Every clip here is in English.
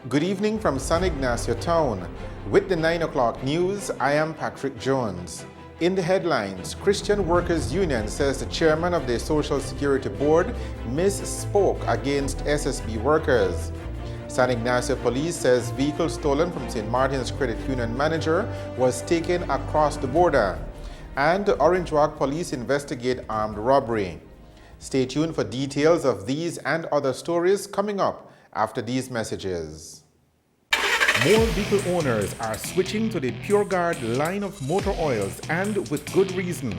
Good evening from San Ignacio Town. With the 9 o'clock news, I am Patrick Jones. In the headlines, Christian Workers Union says the chairman of the Social Security Board misspoke against SSB workers. San Ignacio Police says vehicle stolen from St. Martin's Credit Union manager was taken across the border. And Orange Walk Police investigate armed robbery. Stay tuned for details of these and other stories coming up after these messages. More vehicle owners are switching to the PureGuard line of motor oils, and with good reason.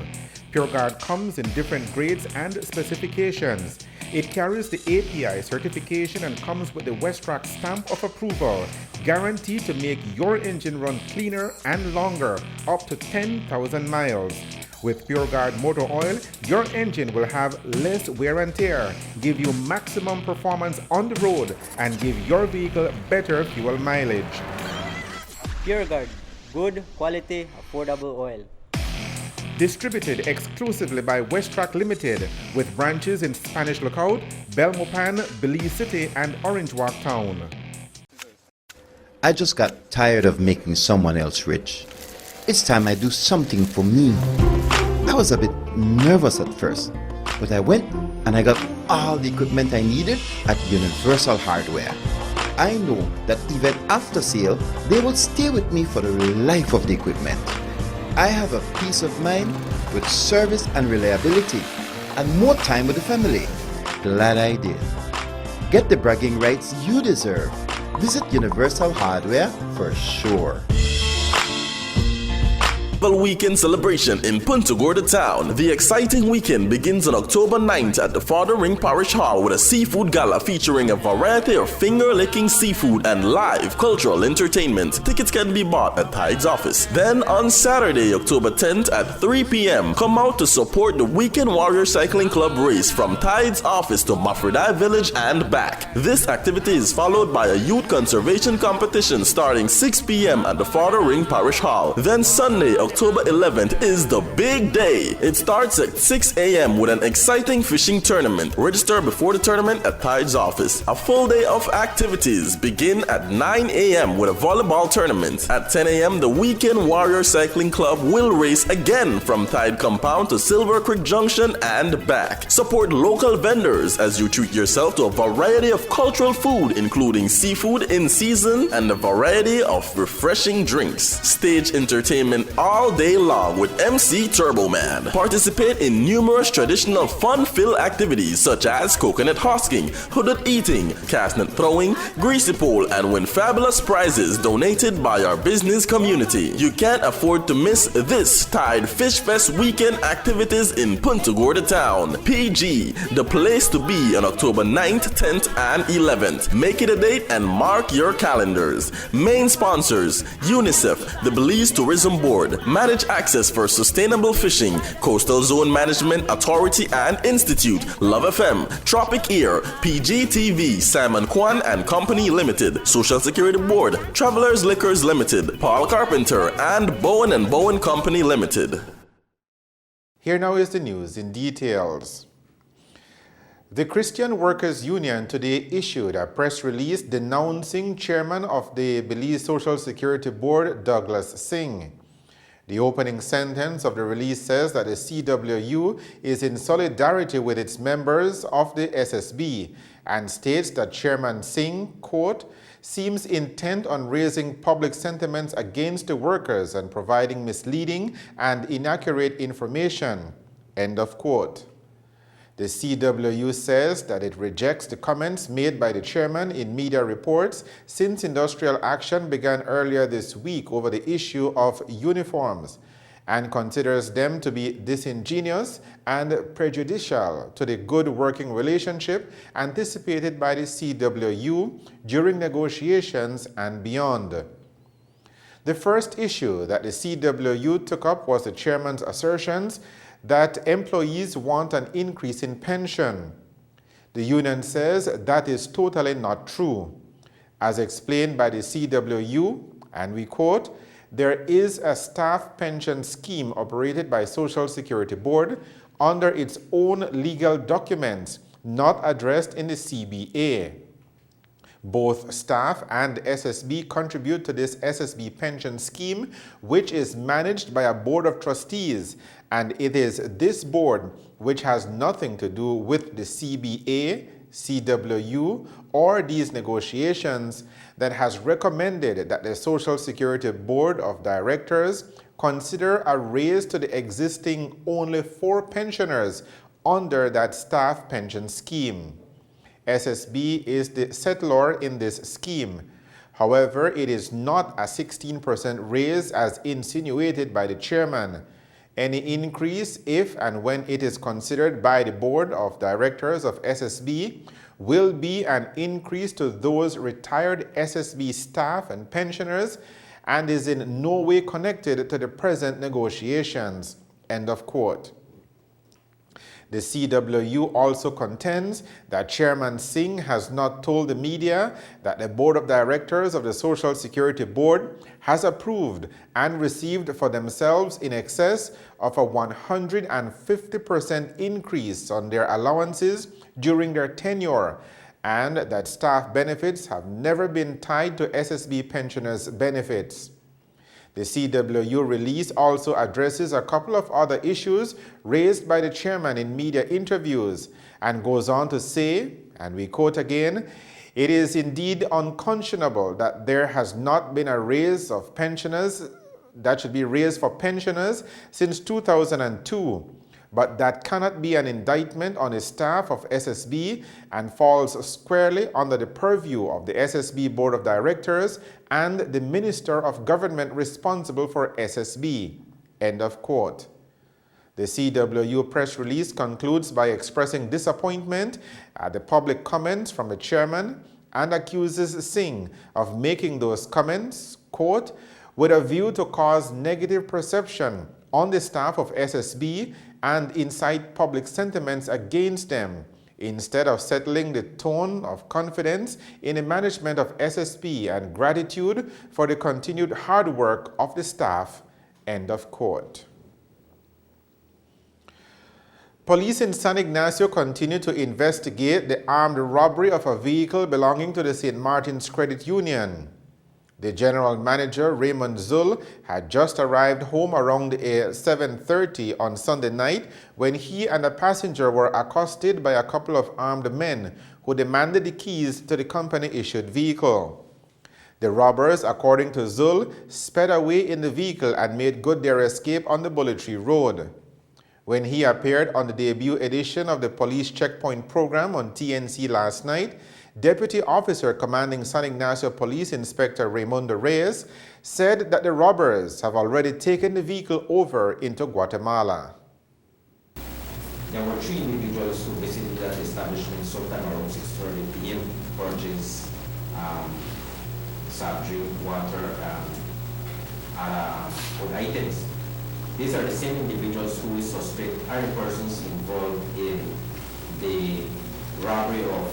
PureGuard comes in different grades and specifications. It carries the API certification and comes with the Westrack stamp of approval, guaranteed to make your engine run cleaner and longer, up to 10,000 miles. With PureGuard motor oil, your engine will have less wear and tear, give you maximum performance on the road, and give your vehicle better fuel mileage. PureGuard, good quality, affordable oil. Distributed exclusively by Westrack Limited, with branches in Spanish Lookout, Belmopan, Belize City, and Orange Walk Town. I just got tired of making someone else rich. It's time I do something for me. I was a bit nervous at first, but I went and I got all the equipment I needed at Universal Hardware. I know that even after sale, they will stay with me for the life of the equipment. I have a peace of mind with service and reliability, and more time with the family. Glad I did. Get the bragging rights you deserve. Visit Universal Hardware for sure. Weekend celebration in Punta Gorda Town. The exciting weekend begins on October 9th at the Father Ring Parish Hall with a seafood gala featuring a variety of finger-licking seafood and live cultural entertainment. Tickets can be bought at Tide's office. Then on Saturday, October 10th at 3 p.m., come out to support the Weekend Warrior Cycling Club race from Tide's office to Mafredai Village and back. This activity is followed by a youth conservation competition starting 6 p.m. at the Father Ring Parish Hall. Then Sunday, October 11th is the big day. It starts at 6 a.m. with an exciting fishing tournament. Register before the tournament at Tide's office. A full day of activities begin at 9 a.m. with a volleyball tournament. At 10 a.m. the Weekend Warrior Cycling Club will race again from Tide Compound to Silver Creek Junction and back. Support local vendors as you treat yourself to a variety of cultural food, including seafood in season and a variety of refreshing drinks. Stage entertainment all day long with MC Turbo Man. Participate in numerous traditional fun-filled activities such as coconut husking, hooded eating, castnet throwing, greasy pole, and win fabulous prizes donated by our business community. You can't afford to miss this Tide Fish Fest weekend activities in Punta Gorda Town. PG, the place to be on October 9th, 10th, and 11th. Make it a date and mark your calendars. Main sponsors: UNICEF, the Belize Tourism Board, Manage Access for Sustainable Fishing, Coastal Zone Management Authority and Institute, Love FM, Tropic Ear, PGTV, Simon Kwan and Company Limited, Social Security Board, Travelers Liquors Limited, Paul Carpenter, and Bowen & Bowen Company Limited. Here now is the news in details. The Christian Workers Union today issued a press release denouncing Chairman of the Belize Social Security Board, Douglas Singh. The opening sentence of the release says that the CWU is in solidarity with its members of the SSB and states that Chairman Singh, quote, seems intent on raising public sentiments against the workers and providing misleading and inaccurate information, end of quote. The CWU says that it rejects the comments made by the chairman in media reports since industrial action began earlier this week over the issue of uniforms and considers them to be disingenuous and prejudicial to the good working relationship anticipated by the CWU during negotiations and beyond. The first issue that the CWU took up was the chairman's assertions that employees want an increase in pension. The union says that is totally not true. As explained by the CWU, and we quote, there is a staff pension scheme operated by Social Security Board under its own legal documents, not addressed in the CBA. Both staff and SSB contribute to this SSB pension scheme, which is managed by a board of trustees, and it is this board which has nothing to do with the CBA, CWU, or these negotiations that has recommended that the Social Security Board of Directors consider a raise to the existing only 4 pensioners under that staff pension scheme. SSB is the settlor in this scheme. However, it is not a 16% raise as insinuated by the chairman. Any increase, if and when it is considered by the board of directors of SSB, will be an increase to those retired SSB staff and pensioners and is in no way connected to the present negotiations. End of quote. The CWU also contends that Chairman Singh has not told the media that the Board of Directors of the Social Security Board has approved and received for themselves in excess of a 150% increase on their allowances during their tenure, and that staff benefits have never been tied to SSB pensioners' benefits. The CWU release also addresses a couple of other issues raised by the chairman in media interviews and goes on to say, and we quote again, "It is indeed unconscionable that there has not been a raise of pensioners that should be raised for pensioners since 2002. But that cannot be an indictment on the staff of SSB and falls squarely under the purview of the SSB Board of Directors and the Minister of Government responsible for SSB." End of quote. The CWU press release concludes by expressing disappointment at the public comments from the chairman and accuses Singh of making those comments, quote, "with a view to cause negative perception on the staff of SSB and incite public sentiments against them, instead of settling the tone of confidence in the management of SSB and gratitude for the continued hard work of the staff." End of quote. Police in San Ignacio continue to investigate the armed robbery of a vehicle belonging to the St. Martin's Credit Union. The general manager, Raymond Zul, had just arrived home around 7:30 on Sunday night when he and a passenger were accosted by a couple of armed men who demanded the keys to the company-issued vehicle. The robbers, according to Zul, sped away in the vehicle and made good their escape on the Bullet Tree Road. When he appeared on the debut edition of the police checkpoint program on TNC last night, Deputy Officer Commanding San Ignacio Police Inspector Raimundo Reyes said that the robbers have already taken the vehicle over into Guatemala. There were 3 individuals who visited that establishment sometime around 6:30 p.m. purchased soft drink, water, food items. These are the same individuals who we suspect are the persons involved in the robbery of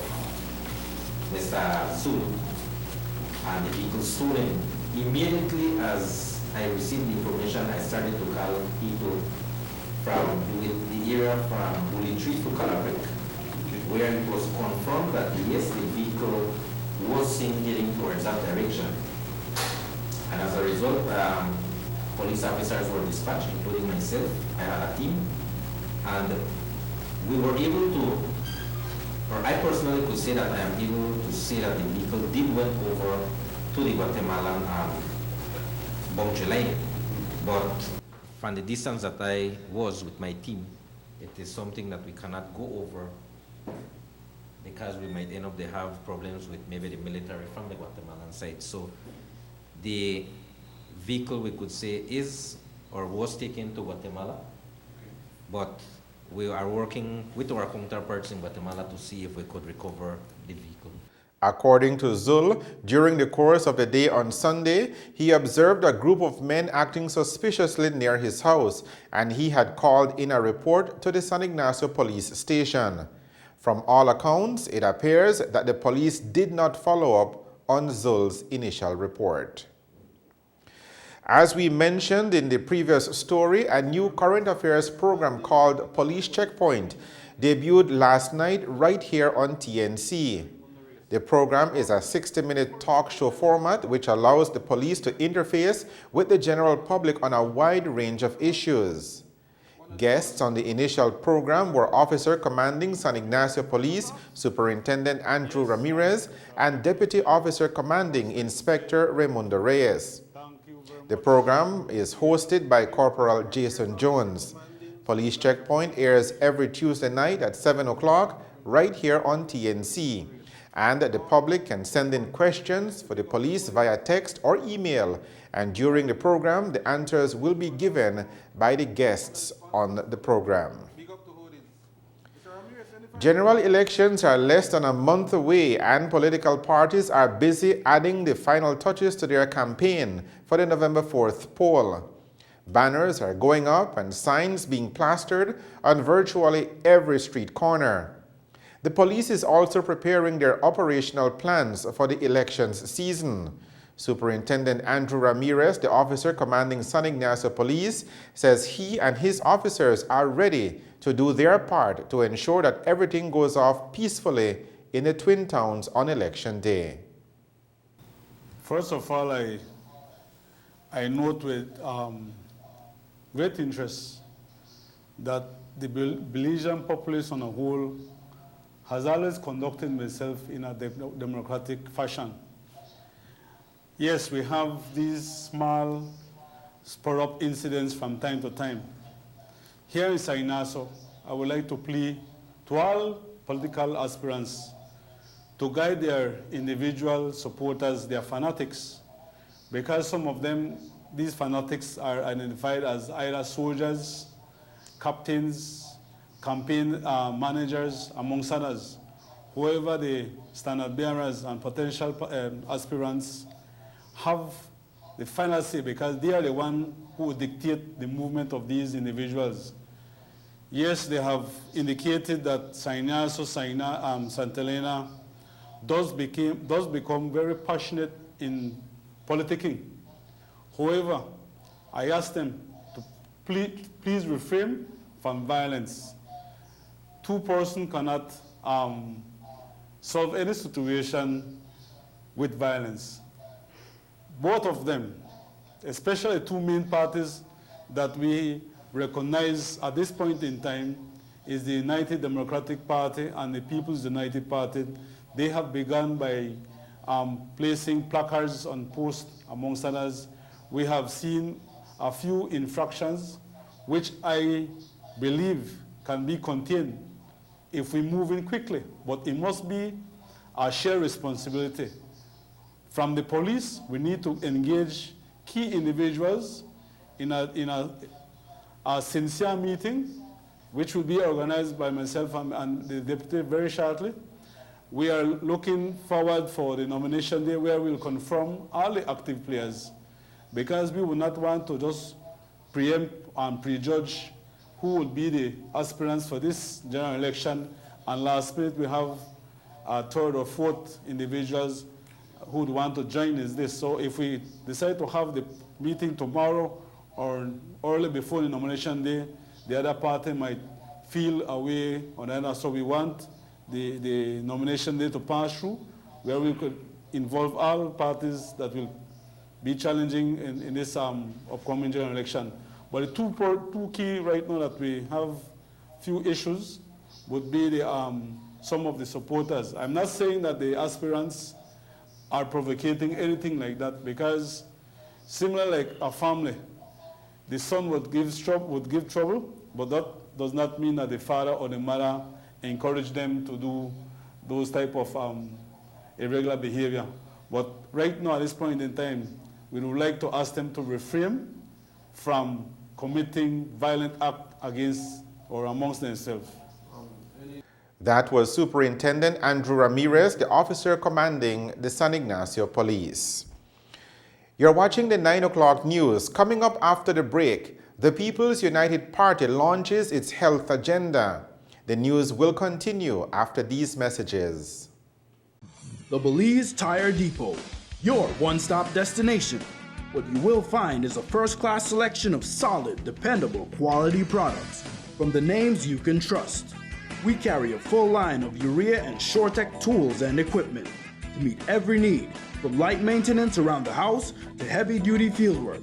Mr. Sul and the vehicle stolen. Immediately as I received the information, I started to call people from the area from Bullet Tree to Calabria, where it was confirmed that yes, the vehicle was seen heading towards that direction. And as a result, police officers were dispatched, including myself. I had a team, and we were able to, or I personally could say that I am able to say that the vehicle did went over to the Guatemalan boundary line. But from the distance that I was with my team, it is something that we cannot go over because we might end up they have problems with maybe the military from the Guatemalan side. So the vehicle, we could say, is or was taken to Guatemala, but we are working with our counterparts in Guatemala to see if we could recover the vehicle. According to Zul, during the course of the day on Sunday, he observed a group of men acting suspiciously near his house, and he had called in a report to the San Ignacio police station. From all accounts, it appears that the police did not follow up on Zul's initial report. As we mentioned in the previous story, a new current affairs program called Police Checkpoint debuted last night right here on TNC. The program is a 60-minute talk show format which allows the police to interface with the general public on a wide range of issues. Guests on the initial program were Officer Commanding San Ignacio Police Superintendent Andrew Ramirez and Deputy Officer Commanding Inspector Raimundo Reyes. The program is hosted by Corporal Jason Jones. Police Checkpoint airs every Tuesday night at 7 o'clock right here on TNC. And the public can send in questions for the police via text or email. And during the program, the answers will be given by the guests on the program. General elections are less than a month away, and political parties are busy adding the final touches to their campaign for the November 4th poll. Banners are going up and signs being plastered on virtually every street corner. The police is also preparing their operational plans for the elections season. Superintendent Andrew Ramirez, the officer commanding San Ignacio Police, says he and his officers are ready to do their part to ensure that everything goes off peacefully in the Twin Towns on election day. First of all, I note with great interest that the Belizean populace on a whole has always conducted themselves in a democratic fashion. Yes, we have these small spur-up incidents from time to time. Here in San Ignacio, I would like to plea to all political aspirants to guide their individual supporters, their fanatics, because some of them, these fanatics are identified as either soldiers, captains, campaign managers, amongst others. Whoever the standard bearers and potential aspirants have the final say, because they are the one who dictate the movement of these individuals. Yes, they have indicated that San Ignacio, Santa Elena does become very passionate in politicking. However, I ask them to please refrain from violence. Two persons cannot solve any situation with violence. Both of them, especially two main parties that we recognize at this point in time, is the United Democratic Party and the People's United Party. They have begun by placing placards on posts, amongst others. We have seen a few infractions, which I believe can be contained if we move in quickly, but it must be our shared responsibility. From the police, we need to engage key individuals in a sincere meeting, which will be organized by myself and the deputy very shortly. We are looking forward for the nomination day where we'll confirm all the active players, because we would not want to just preempt and prejudge who will be the aspirants for this general election, and last minute we have a third or fourth individuals who would want to join this. So if we decide to have the meeting tomorrow or early before the nomination day, the other party might feel a way or another. So we want the nomination day to pass through, where we could involve all parties that will be challenging in this upcoming general election. But the two key right now that we have few issues would be some of the supporters. I'm not saying that the aspirants are provocating anything like that, because similar like a family, the son would give trouble, but that does not mean that the father or the mother encourage them to do those type of irregular behavior. But right now, at this point in time, we would like to ask them to refrain from committing violent acts against or amongst themselves. That was Superintendent Andrew Ramirez, the officer commanding the San Ignacio Police. You're watching the 9 o'clock news. Coming up after the break, the People's United Party launches its health agenda. The news will continue after these messages. The Belize Tire Depot, your one-stop destination. What you will find is a first-class selection of solid, dependable, quality products from the names you can trust. We carry a full line of urea and SureTech tools and equipment, to meet every need, from light maintenance around the house to heavy-duty fieldwork.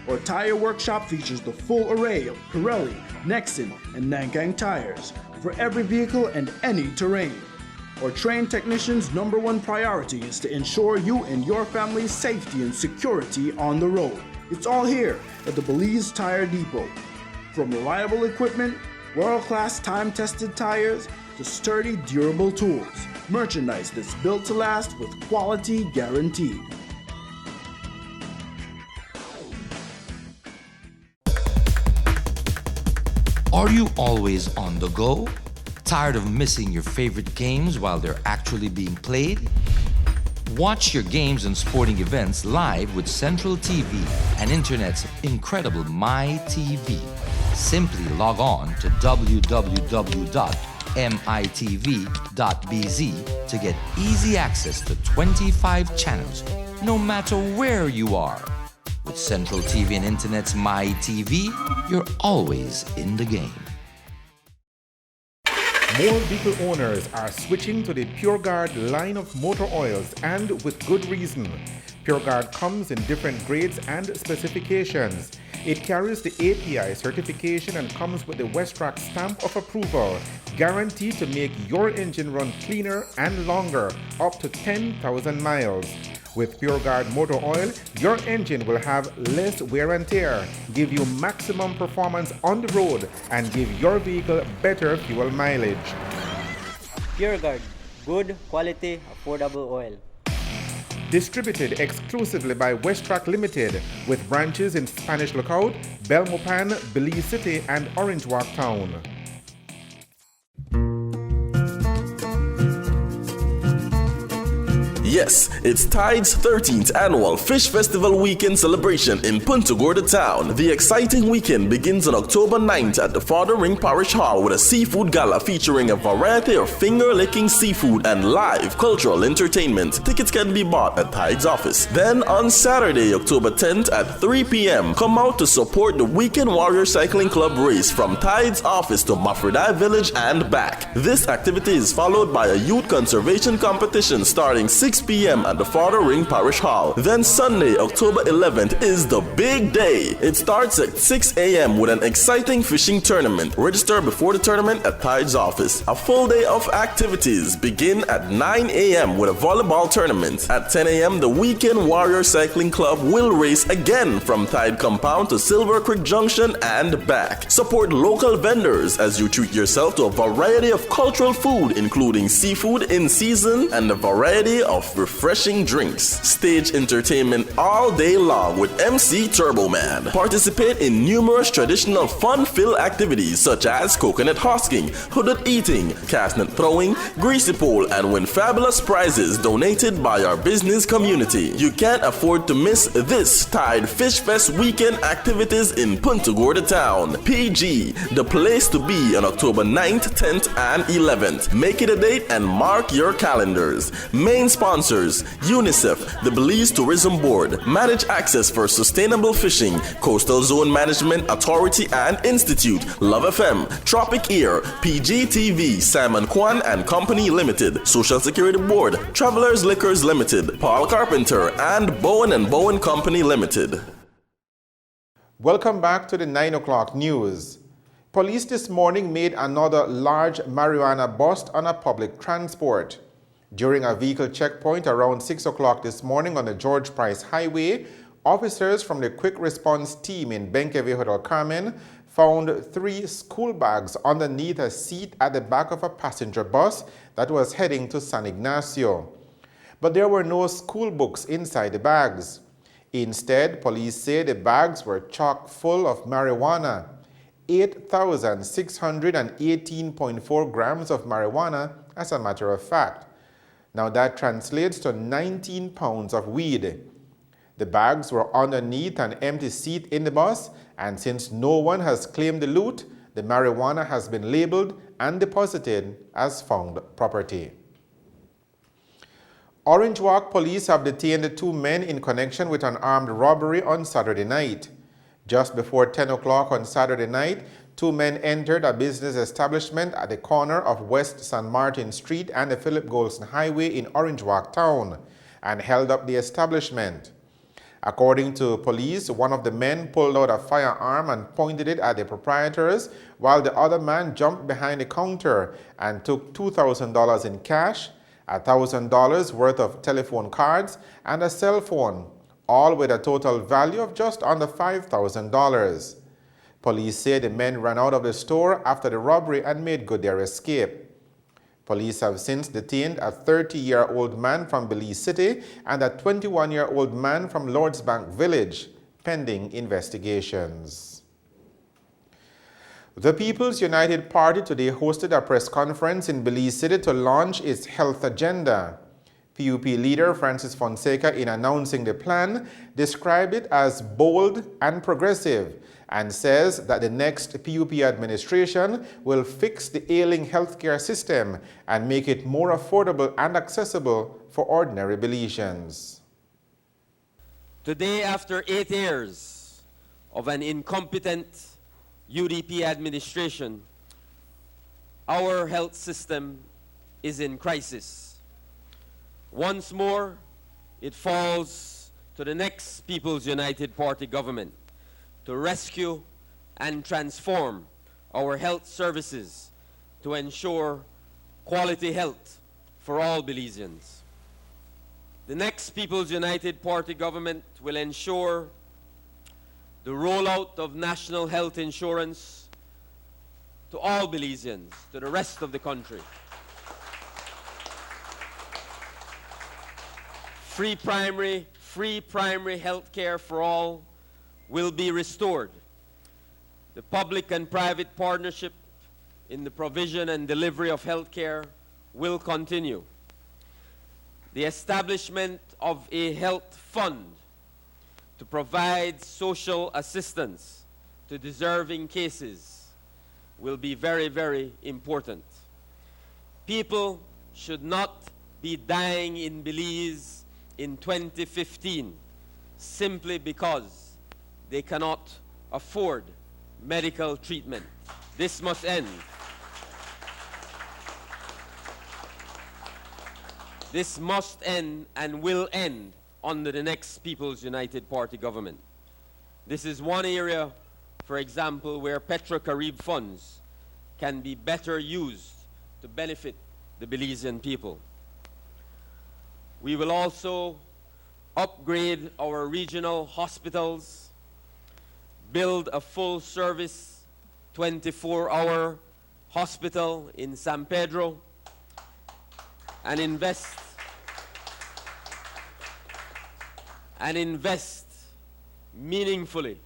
Our tire workshop features the full array of Pirelli, Nexen, and Nankang tires for every vehicle and any terrain. Our trained technicians' number one priority is to ensure you and your family's safety and security on the road. It's all here at the Belize Tire Depot. From reliable equipment, world-class time-tested tires, to sturdy, durable tools. Merchandise that's built to last with quality guaranteed. Are you always on the go? Tired of missing your favorite games while they're actually being played? Watch your games and sporting events live with Central TV and Internet's incredible MyTV. Simply log on to www.mitv.bz to get easy access to 25 channels, no matter where you are. With Central TV and Internet's MyTV, you're always in the game. More vehicle owners are switching to the PureGuard line of motor oils, and with good reason. PureGuard comes in different grades and specifications. It carries the API certification and comes with the Westrack stamp of approval, guaranteed to make your engine run cleaner and longer, up to 10,000 miles. With PureGuard motor oil, your engine will have less wear and tear, give you maximum performance on the road, and give your vehicle better fuel mileage. PureGuard, good quality, affordable oil. Distributed exclusively by Westrack Limited, with branches in Spanish Lookout, Belmopan, Belize City, and Orange Walk Town. Yes, it's Tide's 13th annual Fish Festival Weekend celebration in Punta Gorda Town. The exciting weekend begins on October 9th at the Father Ring Parish Hall with a seafood gala featuring a variety of finger-licking seafood and live cultural entertainment. Tickets can be bought at Tide's office. Then on Saturday, October 10th at 3 p.m., come out to support the Weekend Warrior Cycling Club race from Tide's office to Mafredai Village and back. This activity is followed by a youth conservation competition starting 6 p.m. at the Father Ring Parish Hall. Then Sunday, October 11th is the big day. It starts at 6 a.m. with an exciting fishing tournament. Register before the tournament at Tide's office. A full day of activities begin at 9 a.m. with a volleyball tournament. At 10 a.m. the Weekend Warrior Cycling Club will race again from Tide Compound to Silver Creek Junction and back. Support local vendors as you treat yourself to a variety of cultural food, including seafood in season and a variety of refreshing drinks. Stage entertainment all day long with MC Turbo Man. Participate in numerous traditional fun-filled activities such as coconut husking, hooded eating, castnet throwing, greasy pole, and win fabulous prizes donated by our business community. You can't afford to miss this Tide Fish Fest weekend activities in Punta Gorda Town. PG, the place to be on October 9th, 10th, and 11th. Make it a date and mark your calendars. Main sponsors: UNICEF, the Belize Tourism Board, Manage Access for Sustainable Fishing, Coastal Zone Management Authority and Institute, Love FM, Tropic Ear, PGTV, Simon Kwan and Company Limited, Social Security Board, Travelers Liquors Limited, Paul Carpenter, and Bowen & Bowen Company Limited. Welcome back to the 9 o'clock news. Police this morning made another large marijuana bust on a public transport. During a vehicle checkpoint around 6 o'clock this morning on the George Price Highway, officers from the Quick Response Team in Benkevi Hotel Carmen found 3 school bags underneath a seat at the back of a passenger bus that was heading to San Ignacio. But there were no school books inside the bags. Instead, police say the bags were chock full of marijuana, 8,618.4 grams of marijuana as a matter of fact. Now that translates to 19 pounds of weed. The bags were underneath an empty seat in the bus, and since no one has claimed the loot, the marijuana has been labeled and deposited as found property. Orange Walk police have detained 2 men in connection with an armed robbery on Saturday night. Just before 10 o'clock on Saturday night, Two men entered a business establishment at the corner of West San Martin Street and the Philip Golson Highway in Orange Walk Town and held up the establishment. According to police, one of the men pulled out a firearm and pointed it at the proprietors, while the other man jumped behind the counter and took $2,000 in cash, $1,000 worth of telephone cards, and a cell phone, all with a total value of just under $5,000. Police say the men ran out of the store after the robbery and made good their escape. Police have since detained a 30-year-old man from Belize City and a 21-year-old man from Lordsbank Village, pending investigations. The People's United Party today hosted a press conference in Belize City to launch its health agenda. PUP leader Francis Fonseca, in announcing the plan, described it as bold and progressive and says that the next PUP administration will fix the ailing healthcare system and make it more affordable and accessible for ordinary Belizeans. Today, after 8 years of an incompetent UDP administration, our health system is in crisis. Once more, it falls to the next People's United Party government to rescue and transform our health services to ensure quality health for all Belizeans. The next People's United Party government will ensure the rollout of national health insurance to all Belizeans, to the rest of the country. Free primary health care for all will be restored. The public and private partnership in the provision and delivery of health care will continue. The establishment of a health fund to provide social assistance to deserving cases will be very, very important. People should not be dying in Belize in 2015 simply because they cannot afford medical treatment. This must end. This must end and will end under the next People's United Party government. This is one area, for example, where Petro-Carib funds can be better used to benefit the Belizean people. We will also upgrade our regional hospitals, build a full-service 24-hour hospital in San Pedro, and invest meaningfully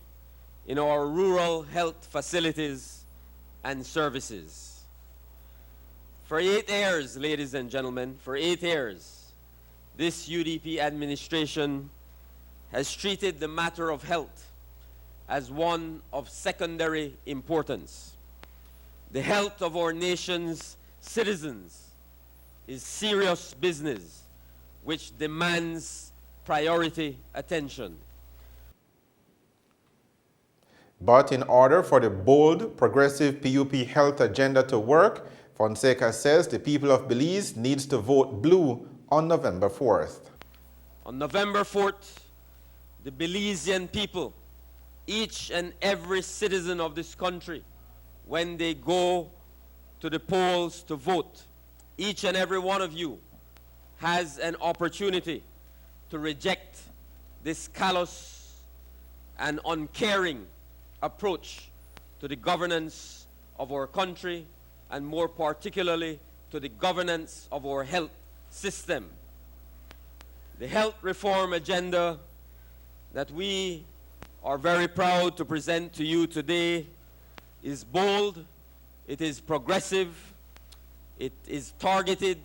in our rural health facilities and services. For 8 years, ladies and gentlemen, for 8 years, this UDP administration has treated the matter of health as one of secondary importance. The health of our nation's citizens is serious business which demands priority attention. But in order for the bold, progressive PUP health agenda to work, Fonseca says the people of Belize needs to vote blue on November 4th. On November 4th, the Belizean people, each and every citizen of this country, when they go to the polls to vote, each and every one of you has an opportunity to reject this callous and uncaring approach to the governance of our country, and more particularly to the governance of our health system. The health reform agenda that we are very proud to present to you today is bold, it is progressive, it is targeted,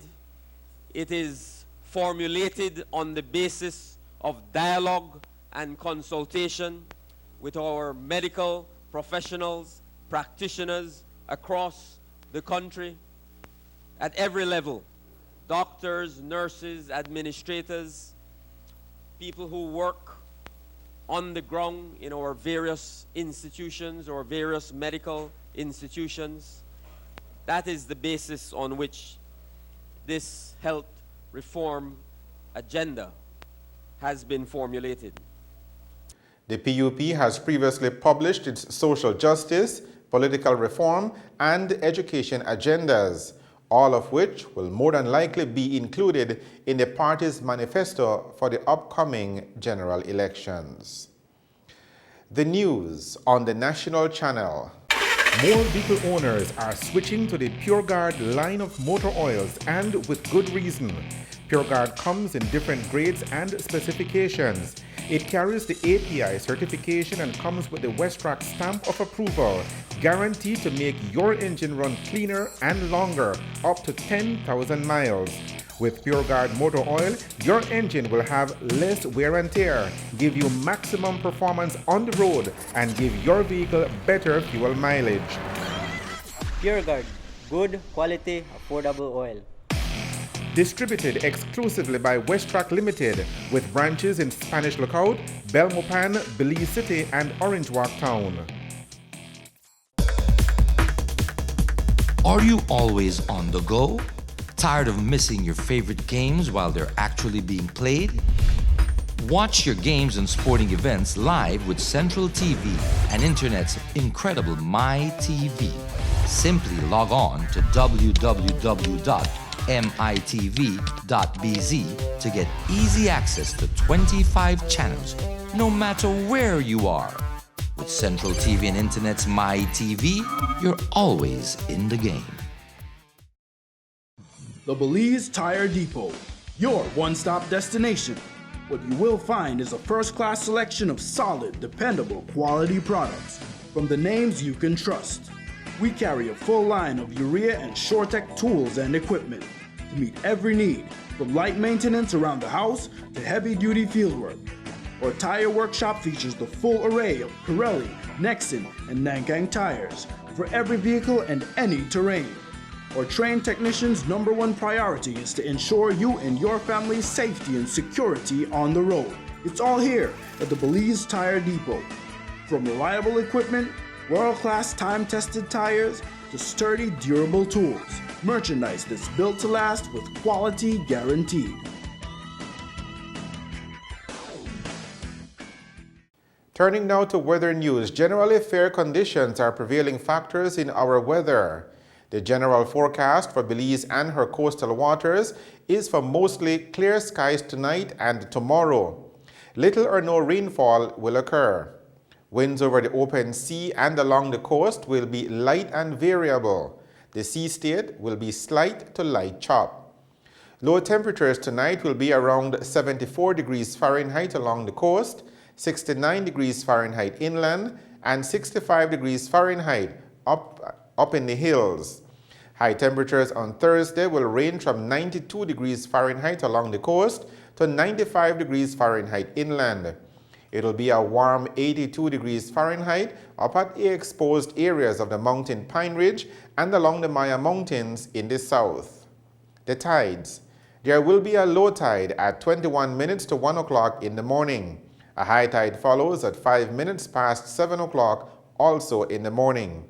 it is formulated on the basis of dialogue and consultation with our medical professionals, practitioners across the country at every level. Doctors, nurses, administrators, people who work on the ground in our various institutions or various medical institutions. That is the basis on which this health reform agenda has been formulated. The PUP has previously published its social justice, political reform, and education agendas, all of which will more than likely be included in the party's manifesto for the upcoming general elections. The news on the national channel. More vehicle owners are switching to the PureGuard line of motor oils, and with good reason. PureGuard comes in different grades and specifications. It carries the API certification and comes with the Westrack stamp of approval, guaranteed to make your engine run cleaner and longer, up to 10,000 miles. With PureGuard motor oil, your engine will have less wear and tear, give you maximum performance on the road, and give your vehicle better fuel mileage. PureGuard, good quality, affordable oil. Distributed exclusively by Westrack Limited, with branches in Spanish Lookout, Belmopan, Belize City, and Orange Walk Town. Are you always on the go? Tired of missing your favorite games while they're actually being played? Watch your games and sporting events live with Central TV and Internet's incredible MyTV. Simply log on to www.mitv.bz to get easy access to 25 channels, no matter where you are. With Central TV and Internet's MyTV, you're always in the game. The Belize Tire Depot, your one-stop destination. What you will find is a first-class selection of solid, dependable, quality products from the names you can trust. We carry a full line of urea and SureTech tools and equipment to meet every need, from light maintenance around the house to heavy-duty fieldwork. Our tire workshop features the full array of Pirelli, Nexen, and Nankang tires for every vehicle and any terrain. Our trained technicians' #1 priority is to ensure you and your family's safety and security on the road. It's all here at the Belize Tire Depot. From reliable equipment, world-class time-tested tires, to sturdy, durable tools. Merchandise that's built to last with quality guaranteed. Turning now to weather news. Generally fair conditions are prevailing factors in our weather. The general forecast for Belize and her coastal waters is for mostly clear skies tonight and tomorrow. Little or no rainfall will occur. Winds over the open sea and along the coast will be light and variable. The sea state will be slight to light chop. Low temperatures tonight will be around 74 degrees Fahrenheit along the coast, 69 degrees Fahrenheit inland, and 65 degrees Fahrenheit up in the hills. High temperatures on Thursday will range from 92 degrees Fahrenheit along the coast to 95 degrees Fahrenheit inland. It'll be a warm 82 degrees Fahrenheit up at the exposed areas of the mountain Pine Ridge and along the Maya Mountains in the south. The tides. There will be a low tide at 21 minutes to 1 o'clock in the morning. A high tide follows at 5 minutes past 7 o'clock also in the morning.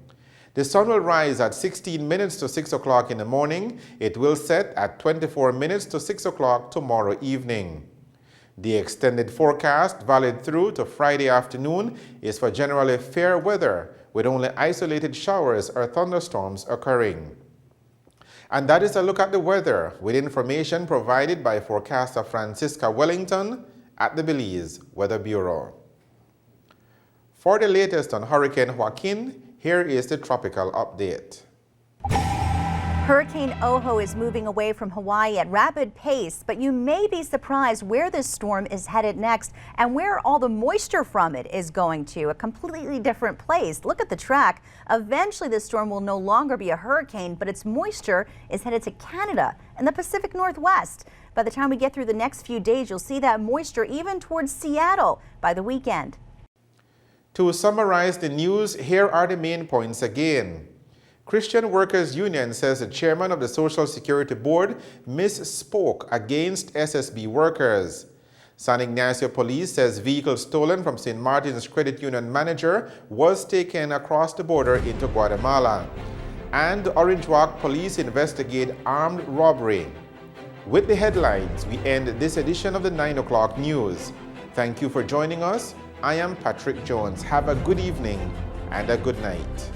The sun will rise at 16 minutes to 6 o'clock in the morning. It will set at 24 minutes to 6 o'clock tomorrow evening. The extended forecast, valid through to Friday afternoon, is for generally fair weather, with only isolated showers or thunderstorms occurring. And that is a look at the weather, with information provided by forecaster Francisca Wellington at the Belize Weather Bureau. For the latest on Hurricane Joaquin, here is the tropical update. Hurricane Ojo is moving away from Hawaii at rapid pace, but you may be surprised where this storm is headed next and where all the moisture from it is going to, a completely different place. Look at the track. Eventually, this storm will no longer be a hurricane, but its moisture is headed to Canada and the Pacific Northwest. By the time we get through the next few days, you'll see that moisture even towards Seattle by the weekend. To summarize the news, here are the main points again. Christian Workers Union says the chairman of the Social Security Board misspoke against SSB workers. San Ignacio Police says vehicle stolen from St. Martin's Credit Union manager was taken across the border into Guatemala. And Orange Walk Police investigate armed robbery. With the headlines, we end this edition of the 9 o'clock news. Thank you for joining us. I am Patrick Jones. Have a good evening and a good night.